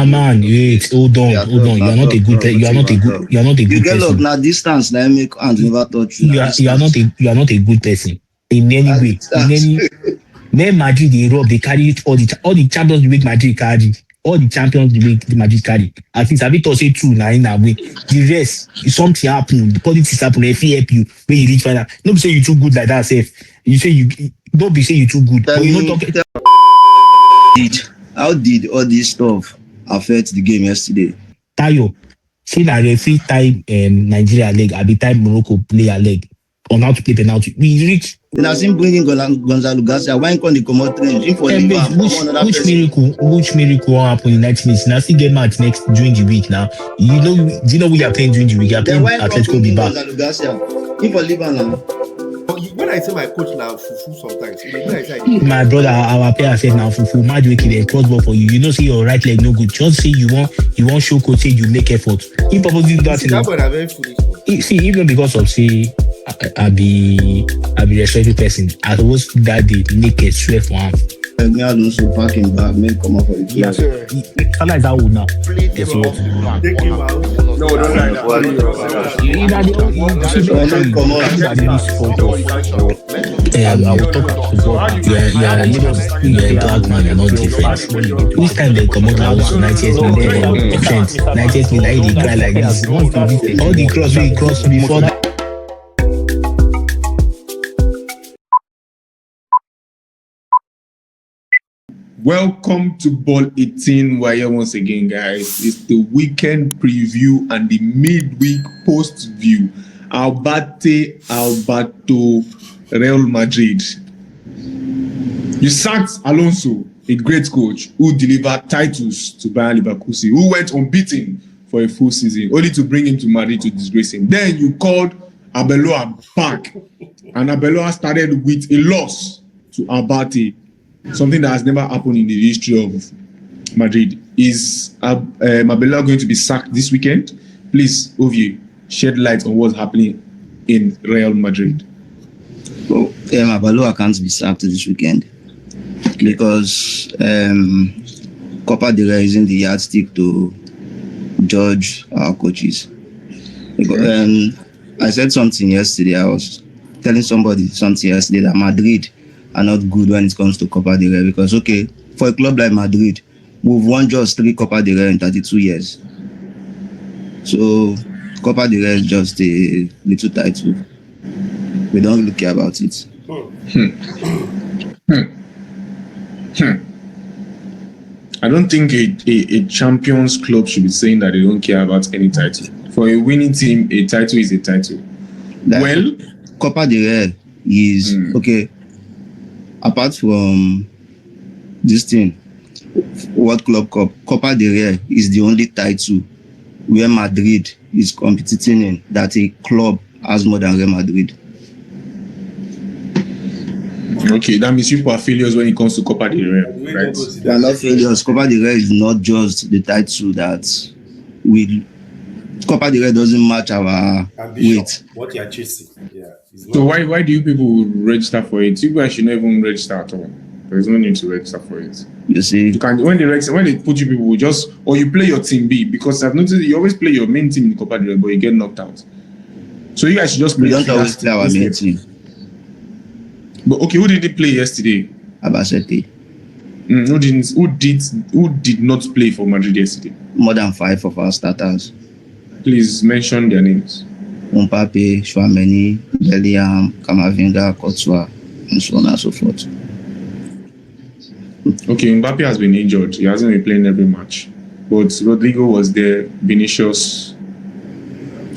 Man, wait, hold on. You are not a good person. You are not a good get luck person. now. Distance, let me and never touch you. You are not a good person in any way. In any when Madrid they rob, they carry all the champions League Madrid carry. All the champions League the Madrid carry. At least have it say true now in that way. The rest, if something happen, the politics happen, if he help you when you reach final. Don't be say you too good like that, safe. You say you don't be say you too good. But you not talk. How did all this stuff affect the game yesterday? Tayo, say that referee tie Nigeria leg, I be tie Morocco player leg on how to play penalty. We reach. Then I seen bringing Gonzalo Garcia. Why can't they come out training for which miracle will happen in 90 minutes? Now still get match next during the week now. Do you know we are playing during the week? You are playing Atletico Bilbao. Gonzalo Garcia. If for Liban now. When I say my coach now fufu sometimes, my brother, our player said now fufu, Midweek they crossbar for you. You know, see your right leg no good. Just say you want show coach say you make effort. He probably do that. See, even because of say I be respectful person. I was that day naked swear for him. Me also packing bag, make come up for it. Yeah, sir. Color is that one now. No, don't like that. I will talk about football. Yeah, black man, you're not different. Which time they come out also 90th minute, 90th minute, they cry like this. All the cross we cross before that. Welcome to Ball 18. We're here once again, guys. It's the weekend preview and the midweek post view. Alberto, Real Madrid. You sacked Alonso, a great coach who delivered titles to Bayern Leverkusen, who went unbeaten for a full season, only to bring him to Madrid to disgrace him. Then you called Arbeloa back, and Arbeloa started with a loss to Alberto. Something that has never happened in the history of Madrid. Is Arbeloa going to be sacked this weekend? Please, Ovie, shed light on what's happening in Real Madrid. Well, Arbeloa can't be sacked this weekend because Copa del Rey isn't the yardstick to judge our coaches. I said something yesterday. I was telling somebody something yesterday that Madrid are not good when it comes to Copa del Rey because, okay, for a club like Madrid, we've won just 3 Copa del Rey in 32 years. So, Copa del Rey is just a little title. We don't really care about it. I don't think a champions club should be saying that they don't care about any title. For a winning team, a title is a title. Well, Copa del Rey is, okay, apart from this thing, World Club Cup, Copa del Rey is the only title where Madrid is competing in that a club has more than Real Madrid. Okay, that means people are failures when it comes to Copa del Rey, right? We are not failures. Copa del Rey is not just the title that we. Copa del Rey doesn't match our weight. What you are chasing, yeah. So why do you people register for it? You guys should not even register at all. There is no need to register for it. You see, you can when they put you people just or you play your team B because I've noticed you always play your main team in Copa del Rey, but you get knocked out. So you guys should just play. We don't always play our main team. But okay, who did they play yesterday? Abasete. Who did not play for Madrid yesterday? More than 5 of our starters. Please mention their names. Mbappe, Chouameni, Bellingham, Camavinga, Courtois, and so on and so forth. Okay, Mbappe has been injured. He hasn't been playing every match. But Rodrigo was there, Vinicius.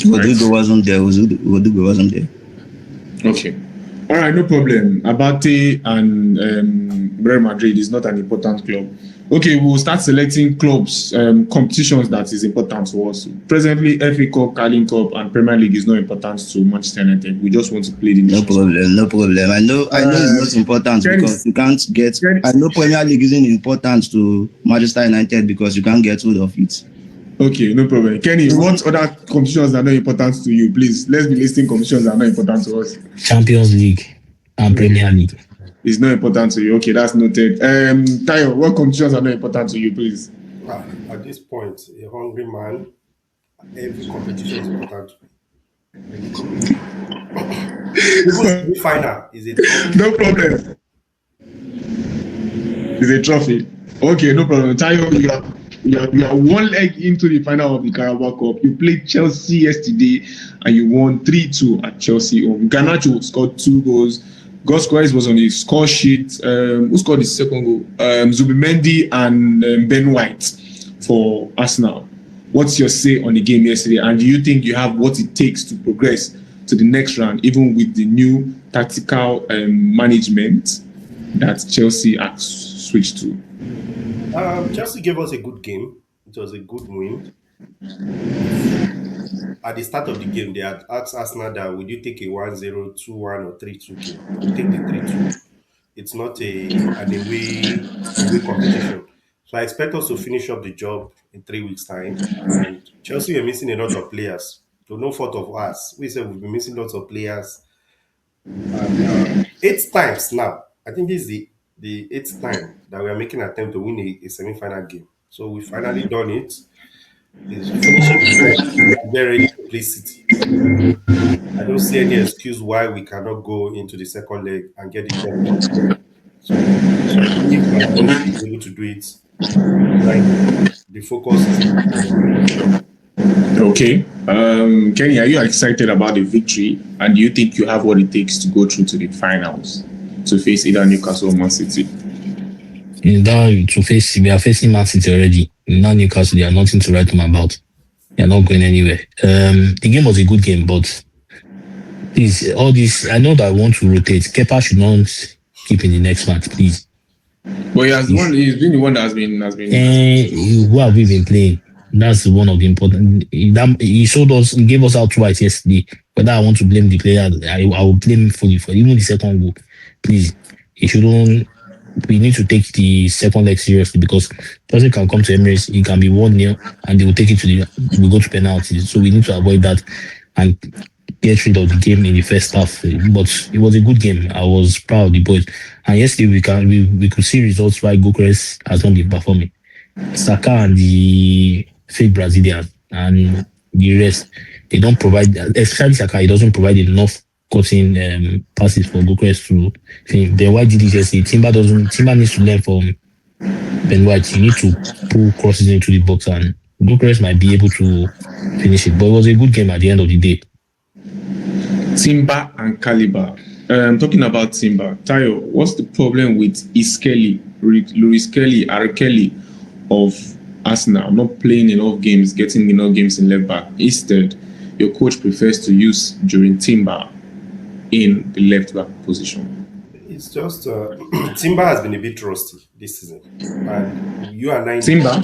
Rodrigo wasn't there. Rodrigo wasn't there. Okay. All right, no problem. Abate and Real Madrid is not an important club. Okay, we'll start selecting clubs, competitions that is important to us. Presently, FA Cup, Carling Cup, and Premier League is not important to Manchester United. We just want to play the No problem. I know it's not important because you can't get. I know Premier League isn't important to Manchester United because you can't get hold of it. Okay, no problem. Kenny, what other competitions are not important to you? Please, let's be listing competitions that are not important to us. Champions League and Premier League. It's not important to you. Okay, that's noted. Tayo, what competitions are not important to you, please? At this point, a hungry man, every competition is important to me. Every competition. Even semi-final is a trophy. No problem. It's a trophy. Okay, no problem. Tayo, you are one leg into the final of the Carabao Cup. You played Chelsea yesterday and you won 3-2 at Chelsea home. Garnacho scored 2 goals. Gosquez was on the score sheet. Who scored the second goal? Zubimendi and Ben White for Arsenal. What's your say on the game yesterday? And do you think you have what it takes to progress to the next round, even with the new tactical management that Chelsea has switched to? Chelsea gave us a good game. It was a good win. At the start of the game, they had asked Arsenal that would you take a 1-0, 2-1, or 3-2 game? We'll take the 3-2. It's not an away competition. So I expect us to finish up the job in 3 weeks' time. And Chelsea are missing a lot of players. To no fault of us. We said we've been missing lots of players. And 8 times now. I think this is the 8th time that we are making an attempt to win a semi-final game. So we finally done it. It's finishing the job and get ready to play City. I don't see any excuse why we cannot go into the second leg and get the job done. So I believe my boys will be able to do it. Like the focus is on the Okay. Kenny, are you excited about the victory? And do you think you have what it takes to go through to the finals to face either Newcastle or Man City? Now we are facing Man City already. Now Newcastle, they are nothing to write home about. They are not going anywhere. The game was a good game, but please, all this, I know that I want to rotate. Kepa should not keep in the next match, please. But he's been the one that has been. Who have we been playing? That's one of the important. He showed us, he gave us out twice yesterday. Whether I want to blame the player, I will blame him fully for even the second goal. Please, he shouldn't. We need to take the second leg seriously because person can come to Emirates, it can be 1-0 and they will take it we go to penalties. So we need to avoid that and get rid of the game in the first half. But it was a good game. I was proud of the boys. And yesterday we could see results why Gokres has not been performing. Saka and the fake Brazilian and the rest, they don't provide, especially Saka, he doesn't provide enough cutting passes for Gokres to think. Then why did he just say Timber needs to learn from Ben White? You need to pull crosses into the box and Gokres might be able to finish it. But it was a good game at the end of the day. Timber and Caliber. Talking about Timber, Tayo, what's the problem with Iskeli, Luis Kelly, Kelly of Arsenal not playing enough games, getting enough games in left back? Instead, your coach prefers to use during Timber in the left back position. It's just Timber has been a bit rusty this season, and you and I. Timber?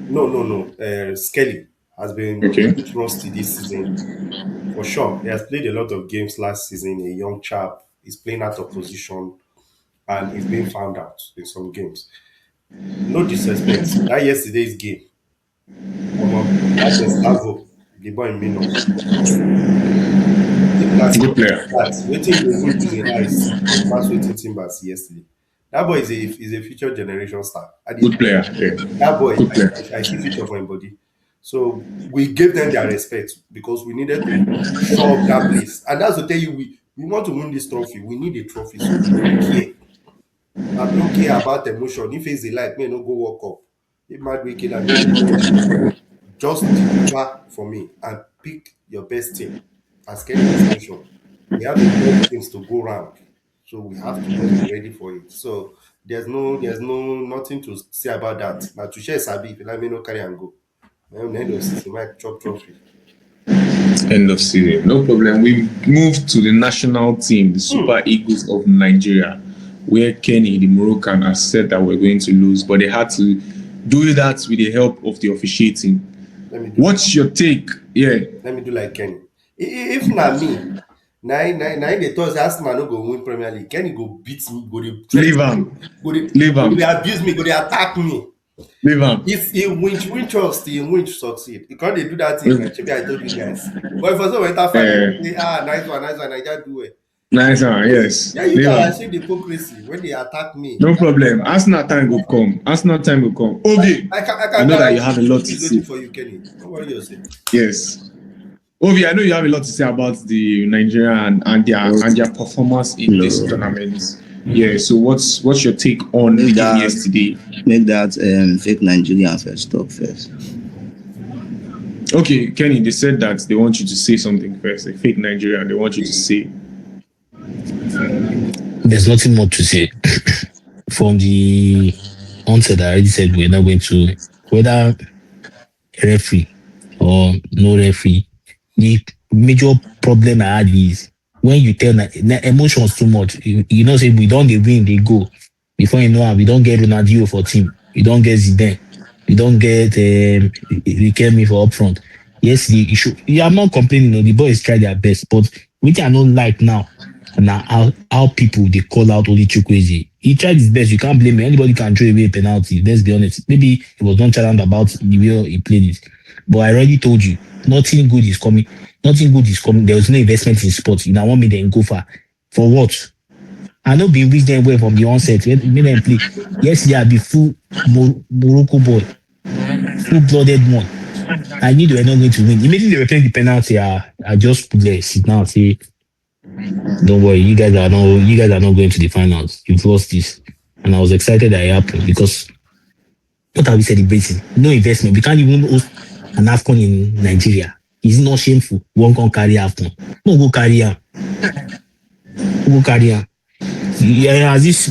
No. Skelly has been a bit rusty this season. For sure, he has played a lot of games last season. A young chap, he's playing out of position, and he's being found out in some games. No disrespect. That yesterday's game, that's Gustavo, the boy in Minos. Good player. Waiting using eyes compared waiting Timbers yesterday. That boy is a future generation star. Good player. Yeah. That boy, I see future for him body. So we gave them their respect because we needed to show up that place. And that's to tell you, we want to win this trophy. We need a trophy. So we don't care. I don't care about emotion. If it's the light, may not go walk up. If Midweek just deliver for me and pick your best team. As Kenny mentioned, we have a lot of things to go around, so we have to just be ready for it. So there's nothing to say about that. Now to share Sabi, if you let me know, carry and go. Then end of season, might chop trophy. End of season, no problem. We moved to the national team, the Super Eagles of Nigeria, where Kenny, the Moroccan, has said that we're going to lose, but they had to do that with the help of the officiating. What's your take? Yeah. Let me do like Kenny. If not me, nine they thought Arsenal no go win Premier League. Kenny go beat me, go leave him. Leave him. Go they abuse me, go they attack me. Leave him. If he win trust, he win succeed. You can't do that thing. Maybe I told you guys. But if I saw enter nice one, I just do it. Nice one, yes. Yeah, you Leave guys am. are seeing the hypocrisy when they attack me. No problem. Arsenal time will come. Arsenal time will come. Ovi, I know that you have a lot to is say. waiting for you, Kenny. Don't worry yourself. Yes. Ovi, I know you have a lot to say about the Nigerian and their performance in this tournament. Yeah. So what's your take on the game yesterday? Make that fake Nigerian first talk first. Okay, Kenny, they said that they want you to say something first. A fake Nigerian, they want you to say. There's nothing more to say. From the onset, I already said we're not going to, whether referee or no referee. The major problem I had is when you tell emotions too much. You know, say we don't dey win, they go. Before you know it, we don't get Ronaldo for team. We don't get Zidane. We don't get Riquelme for up front. Yes, I'm not complaining. The boys try their best, but which I don't like now. Now how people they call out Oli Chukwueze. He tried his best. You can't blame him. Anybody can throw away a penalty. Let's be honest. Maybe he was nonchalant about the way he played it. But I already told you, nothing good is coming. Nothing good is coming. There was no investment in sports. You now want me then go for what? I know been reach them well from the onset. Made them play. Yesterday I be full Morocco boy, full-blooded one. I knew they were not going to win. Immediately they were playing the penalty. I just put there, sit down, say, don't worry, you guys are not going to the finals. You've lost this. And I was excited that it happened because what are we celebrating? No investment. We can't even host an AFCON in Nigeria. Is it not shameful? One can carry AFCON. No, go carry him. Go carry him. Yeah, as this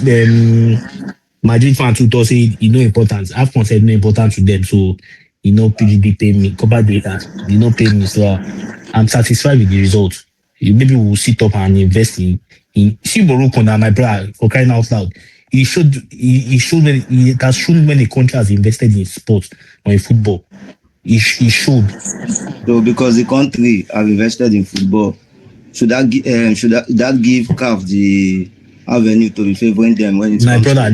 Madrid fan too thought say it no important. AFCON said no important to them. So PDD pay me. Copa data, pay me. So I'm satisfied with the result. Maybe we'll sit up and invest in see Morocco now, my brother, for crying out loud. He has shown when a country has invested in sports or in football. He showed. So because the country have invested in football, should that give CAF the avenue to be favoring them when it's my brother,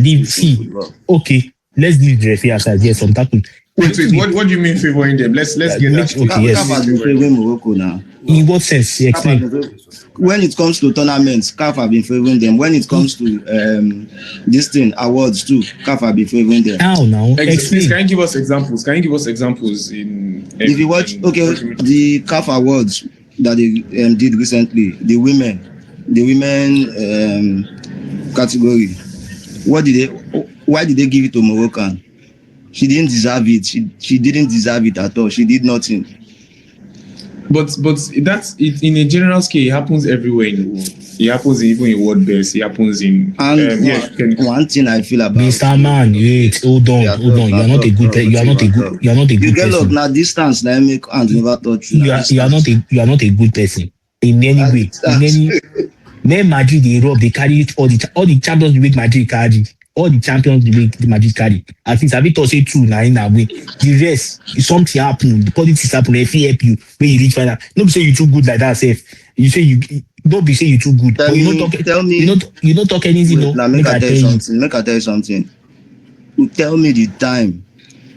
okay, let's leave the referee aside. Yes, some tackle. Wait, what do you mean favoring them? Let's get that. Okay, yes. CAF has been favoring Morocco now. In what sense? Explain. When it comes to tournaments, CAF have been favoring them. When it comes to this thing, awards too, CAF have been favoring them. How now? Explain. Can you give us examples? If you watch, the CAF awards that they did recently, the women category, why did they give it to Moroccan? She didn't deserve it. She didn't deserve it at all. She did nothing. But that's it. In a general scale, it happens everywhere in the world. It happens even in world best. It happens in. One thing I feel about Mr. Man, wait, hold on. You are not a good person. You are not a good person. Now distance, now make hands never touch you. You are not a good person in any way. When Madrid they rob, they carry all the Champions League Madrid carry. All the Champions League the Madrid carry. At least have it also true now in a way. The rest, if something happen, the politics happen, if he help you when you reach final. Don't be say you too good like that, safe. You say you don't be say you too good. Tell me. You don't talk anything. Wait, now make I tell you something. You tell me the time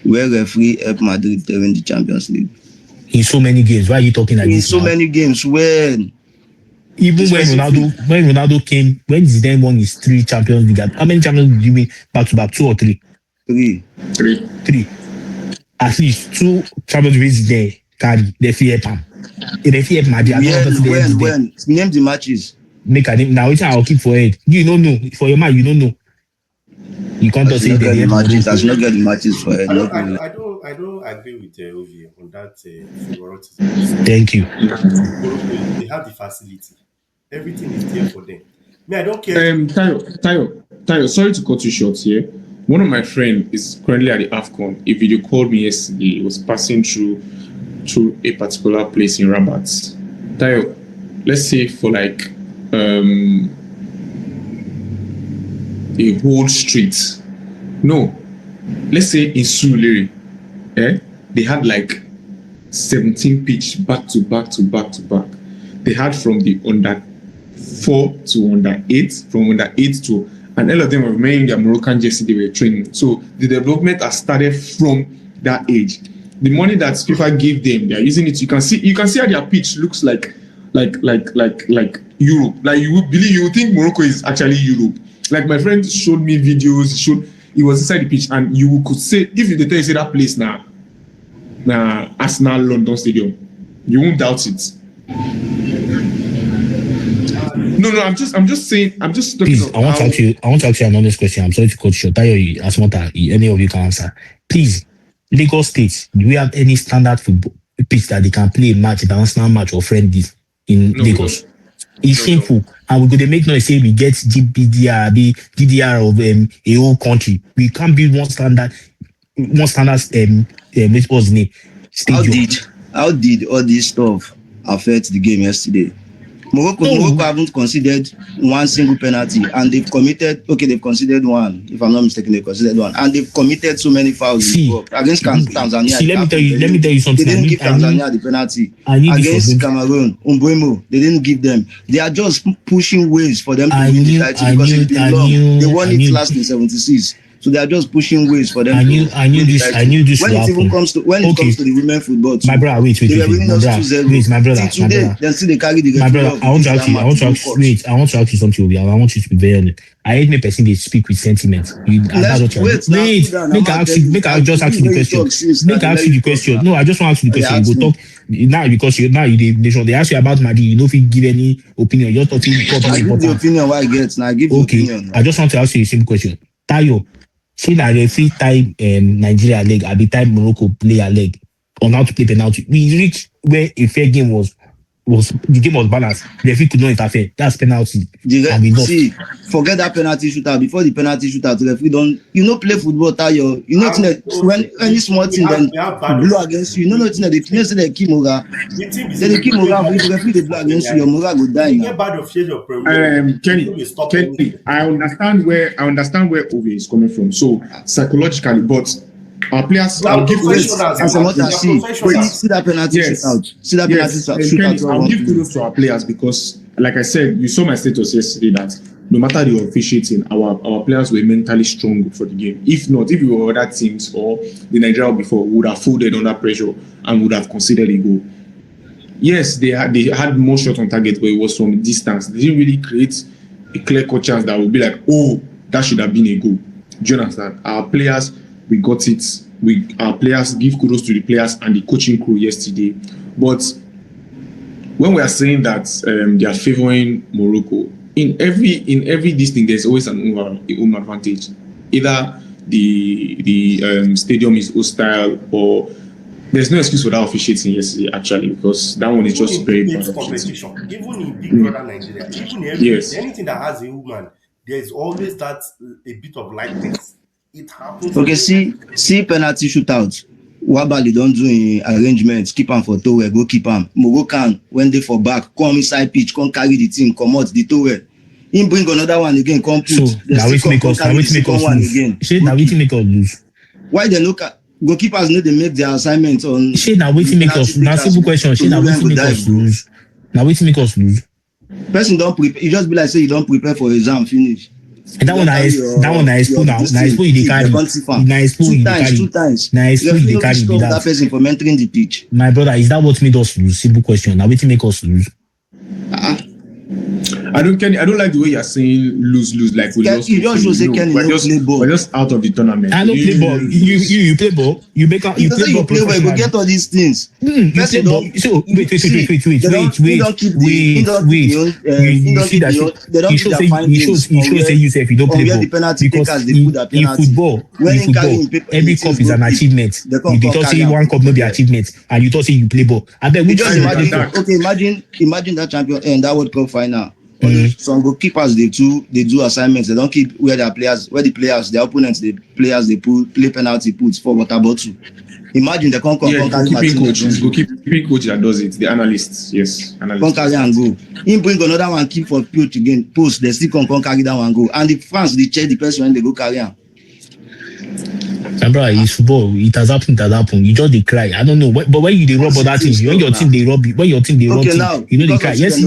where referee help Madrid to win the Champions League. In so many games. Why are you talking like this? In so many games, when? Even when Ronaldo came, when Zidane won his 3 Champions League, how many Champions League did you win back to back? 2 or 3? 3. At least 2 Champions League Zidane carry. The FA Pam. The FA Madrid. When? Name the matches. Make a name. Now, which I'll keep for head. You don't know. For your mind, you don't know. You can't just say the matches. I should not get the matches for head. I don't agree with Ovi on that favoritism. Thank you. They have the facility. Everything is there for them. Me, I don't care. Tayo, sorry to cut you short here. One of my friends is currently at the AFCON. A video called me yesterday. He was passing through a particular place in Rabat. Tayo, let's say for like a whole street. No, let's say in Surulere, they had like 17 pitch back to back. They had from the under 4 to under 8, from under 8 to, and all of them were wearing their Moroccan jersey. They were training. So the development has started from that age. The money that FIFA gave them, they are using it. You can see how their pitch looks like Europe. Like you would think Morocco is actually Europe. Like my friend showed me videos. He was inside the pitch, and you could say if they tell you say that place now, Arsenal London Stadium, you won't doubt it. No, I'm just saying. I'm just talking. Please, I want to ask you an honest question. I'm sorry to cut you short. Tayo, as much as any of you can answer. Please, Lagos State, do we have any standard football pitch that they can play a match, international match or friendlies in Lagos? It's shameful. And we're going to make noise say we get GDR of a whole country. We can't build one standard what's the name? Stadium. How did all this stuff affect the game yesterday? Morocco haven't considered one single penalty, and they've considered one. If I'm not mistaken, they've considered one, and they've committed so many fouls against Tanzania. Let me tell you something. They didn't give Tanzania the penalty against Cameroon. Umbuemo, they didn't give them. They are just pushing ways for them to win the title because it's been long. They won it last in '76. So they are just pushing ways for them. I knew this. When it comes to the women football, too, my brother, wait, my brother. Then still they carry the. My brother, I want to ask you something. I want you to be very honest. I hate me person they speak with sentiment. Make I just ask you the question. No, I just want to ask you the question. You go talk now because they ask you about Madi. You don't feel give any opinion. You're talking. I give the opinion what I get. Now I give the opinion. I just want to ask you the same question. Tayo, say that referee time Nigeria leg, I be time Morocco player leg on how to play penalty. We reached where a fair game was the game was balanced. The referee could not interfere. That's penalty. See, forget that penalty shootout. Before the penalty shootout, the referee don't play football, Tayo. You know when any small thing then blow against you. You know nothing that they say they keep Mora. Then they keep Mora. If the referee they blow against you, your Mora go die now. Kenny, I understand where Ove is coming from. So psychologically, but our players I'll give kudos. See that penalty shootout. See that penalty shootout. I'll give kudos to our players because, like I said, you saw my status yesterday that no matter the officiating, our players were mentally strong for the game. If not, if we were other teams or the Nigeria before, would have folded under pressure and would have considered a goal. Yes, they had more shots on target, but it was from distance. They didn't really create a clear-cut chance that would be like, oh, that should have been a goal. Do you understand? Our players, we got it. Our players, give kudos to the players and the coaching crew yesterday. But when we are saying that they are favoring Morocco, in every this thing, there's always an home advantage. Either the stadium is hostile or there's no excuse for that officiating yesterday, actually, because that one is just very bad competition. Even in Big Brother Nigeria, even anything that has a woman, there's always that a bit of lightness. It happens. Okay, see penalty shootout. Wabali don't do in arrangements. Keep him for tower, go keep him. Moroccan when they for back, come inside pitch, come carry the team, come out the tower. Him bring another one again, come put. So now we make us lose. Why they look at goalkeepers know they make their assignments on? Now we make us. Now simple question. Now we make us lose. Now we make us lose. Person don't prepare. You just be like say you don't prepare for exam finish. And that one I explain now. Now explain the carry. Two times. Now explain the carry. That person from entering the pitch. My brother, is that what made us lose? Simple question. Now what make us lose? I don't like the way you're saying lose like we lost. You just say Kenny play ball. We're just out of the tournament. I don't play ball. You play ball. You play ball. You get all these things. You play ball. So wait. You see that you show say yourself you don't play ball because in football every cup is an achievement. You don't say one cup no be achievement and you don't say you play ball. I bet we just imagine that champion and that World Cup final. Some goalkeepers they do assignments. They don't keep where the opponents, the players they play penalty puts for water bottle. Imagine the goalkeeping coach that does it. The analysts, yes, analysts. Carry and go. He bring another one keep for post again. Post they still come carry that one go. And the fans they check the person when they go carry him. Bro, it's football. It has happened. You just they cry. I don't know. But when you they rub other things, when your team they rub you, when your team they rub you, you know they cry. Yes,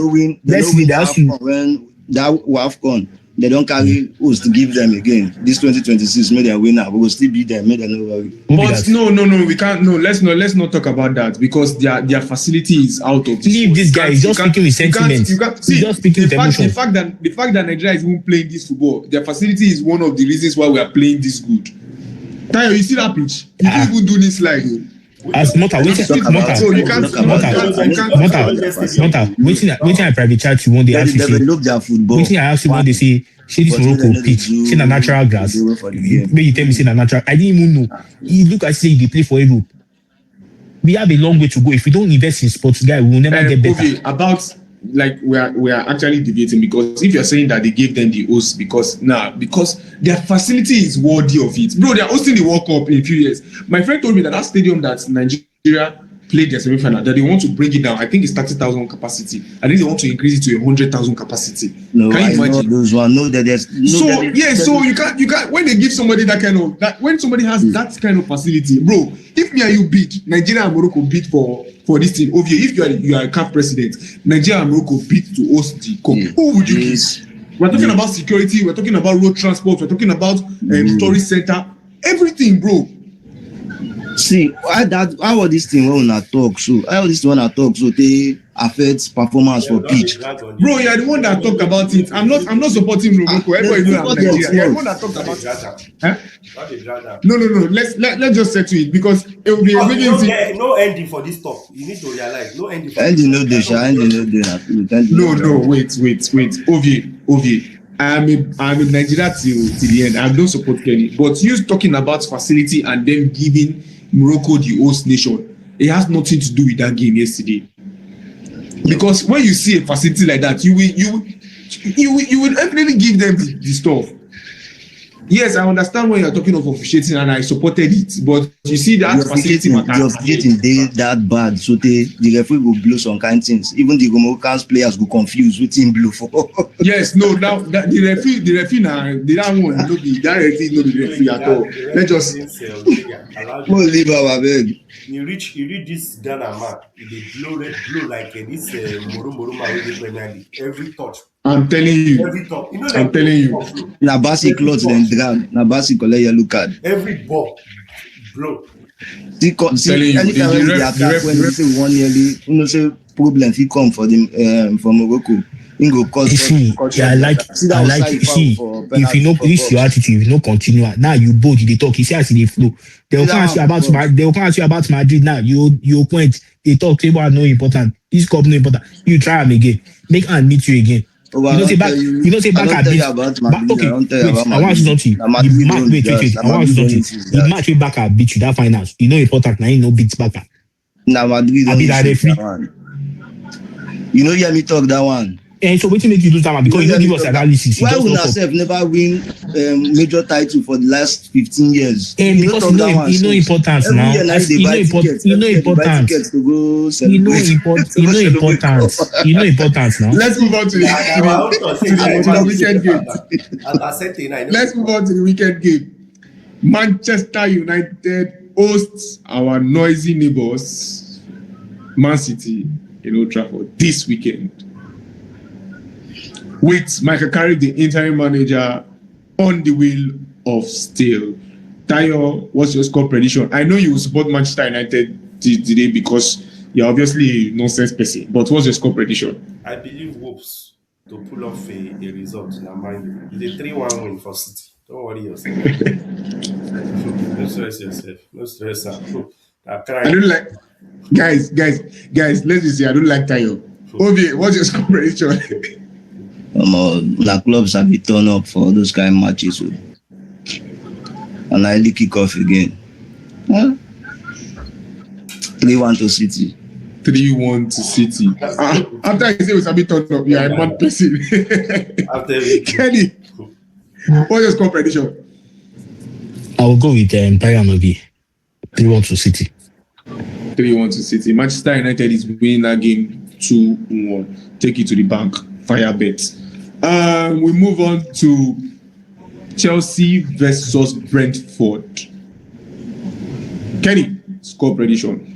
let's see. They ask you when that AFCON. they don't carry host to give them again. This 2026, may they winner. We will still beat them. May they no worry. But no, we can't. No, let's not talk about that because their facility is out of. Leave this guy. He's just speaking with sentiment. You can't see. He's just speaking with emotion. The fact that Nigeria is even playing this football, their facility is one of the reasons why we are playing this good. Tayo, you see that pitch? You can't even do this slide. As Mota, waiting I private chat you one day ask you say, waiting I ask you one day say, say this Morocco pitch, say na natural grass. Maybe you tell me say na natural. I didn't even know. You look as say they play for Europe. We have a long way to go. If we don't invest in sports, guy, we will never get better. Okay, about like we are actually debating because if you're saying that they gave them the host because their facility is worthy of it, bro. They are hosting the World Cup in a few years. My friend told me that stadium that Nigeria played their semi-final that they want to bring it down. I think it's 30,000 capacity. I think they want to increase it to 100,000 capacity. No, can you imagine? Those one. No, that there's so you can't when they give somebody when somebody has that kind of facility, bro. If me and you beat Nigeria and Morocco beat for this thing, obviously, if you are a CAF president, Nigeria and Morocco beat to host the cup, who would you choose? We're talking about security, we're talking about road transport, we're talking about tourist center, everything, bro. See, how was this thing when I talk? So they affect performance for pitch. Bro, you are the one that talked about it. I'm not supporting Morocco. Everybody knows I'm Nigeria. You are the one that talked about it. Huh? No. Let's just settle it because it will be no ending for this talk. You need to realize no ending. No. Wait. Ovie. I'm in Nigeria till the end. I don't support Kenny. But you talking about facility and then giving Morocco the host nation, it has nothing to do with that game yesterday. Because when you see a facility like that, you will definitely give them the stuff. Yes, I understand when you're talking of officiating and I supported it, but you see that facility matter. The officiating that bad, so the referee will blow some kind of things. Even the Moroccan players go confused with him blue for. Yes, no, now that the referee now, that one no be that referee no be the referee at all. Let's just leave our bed. You reach this Ghana man, they blow like this Moro man with the Premier League. Every touch. I'm telling you. Every touch. I'm telling you. Na basi clothes then drag. Na basi collect yellow card. Every ball blow. See, anytime they attack when they say 1 yearly, say problem he come for them from Morocco. Go cause I like if you know this your attitude, if you know continue now you both they talk, you see as they flow. They will ask you about Madrid now. You point they talk table are no important. This cup no important. You try them again. Make and meet you again. Well, you know say back at this. Okay, I want you something. The match way back at beat you that finals. You know important now. You know beats back at. Now Madrid don't that one. You know hear me talk that one. And so what make you lose that one? Because you don't give us analysis. Why would yourself never win major title for the last 15 years? And because you know importance now. You know importance now. Let's move on to the weekend game. Let's move on to the weekend game. Manchester United hosts our noisy neighbors, Man City, in Old Trafford this weekend. With Michael Carrick, the interim manager, on the wheel of steel. Tayo, what's your score prediction? I know you will support Manchester United today because you're obviously a nonsense person, but what's your score prediction? I believe Wolves to pull off a result in Amman. It's a 3-1 win for City. Don't worry yourself. No stress yourself. No stress. I don't like... Guys, let's just say I don't like Tayo. Ovie, what's your score prediction? The clubs have been turned up for those kind of matches. And I kick off again. 3-1 to City. 3-1 to City. After I say we have been turned up, you are a mad person. Kenny, what's your score prediction? I will go with Bayern maybe. 3-1 to City. 3-1 to City. Manchester United is winning that game 2-1. Take it to the bank. Fire bets. We move on to Chelsea versus Brentford. Kenny, score prediction.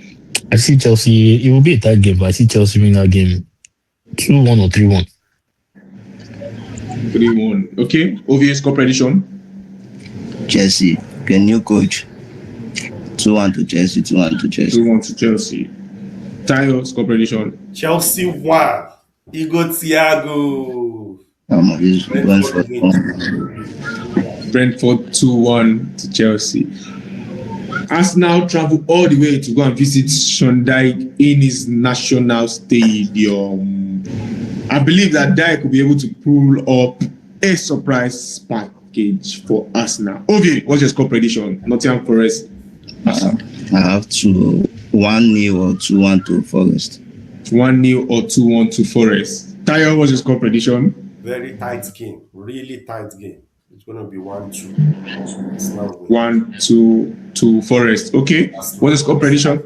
I see Chelsea. It will be a tight game, but I see Chelsea winning that game 2-1 or 3-1. 3-1. Okay. Obvious score prediction. Chelsea. Okay, new coach. 2-1 to Chelsea. 2-1 to Chelsea. 2-1 to Chelsea. Tayo score prediction. Chelsea 1. Igor Thiago. This Brentford Brentford. win. Brentford 2-1 to Chelsea. Arsenal travel all the way to go and visit Sean Dyche in his national stadium. I believe that Dyche will be able to pull up a surprise package for Arsenal. Ovie, what's your score prediction? Nottingham Forest. Arsenal. I have 1-0 or 2-1 to Forest. 1-0 or 2-1 to Forest. Tayo, what's your score prediction? Very tight game. Really tight game. It's going to be 1-2. Arsenal win. 1-2 to Forest. Okay. What's the score prediction?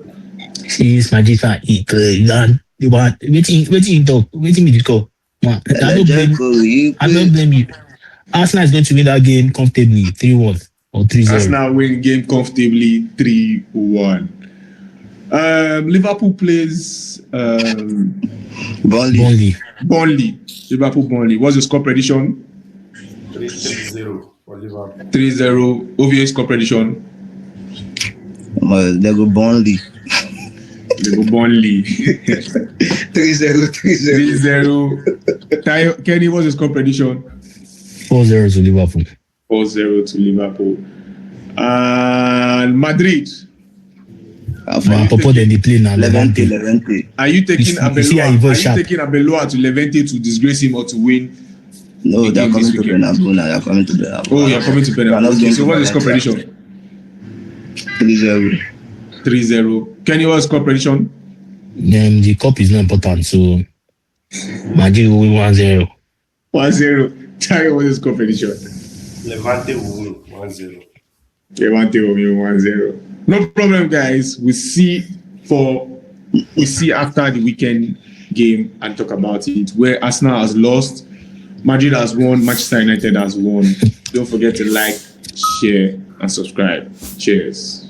Since Madrid fan waiting talk, waiting me to go. I don't blame you. Arsenal is going to win that game comfortably, 3-1 or 3-0. Arsenal win game comfortably 3-1. Liverpool plays Burnley. Liverpool Burnley. What's the score prediction? 3-0 for Liverpool. 3-0. Obvious score prediction. They go Burnley. 3-0. 3-0. Kenny, what's the score prediction? 4-0 to Liverpool. 4-0 to Liverpool. And Madrid. Popo then they play now. Levante. Are you taking Abeloa to Levante to disgrace him or to win? No, they are coming to Bernabeu now. They are coming to Bernabeu. Oh, you are coming to Bernabeu. Okay, so what's the score prediction? 3-0. 3-0. Kenny, what's the score prediction? The cup is not important, so Madrid will win 1-0. 1-0. Tayo, what's the score prediction? Levante will win 1-0. Levante will win 1-0. No problem, guys. We see after the weekend game and talk about it. Where Arsenal has lost, Madrid has won, Manchester United has won. Don't forget to like, share, and subscribe. Cheers.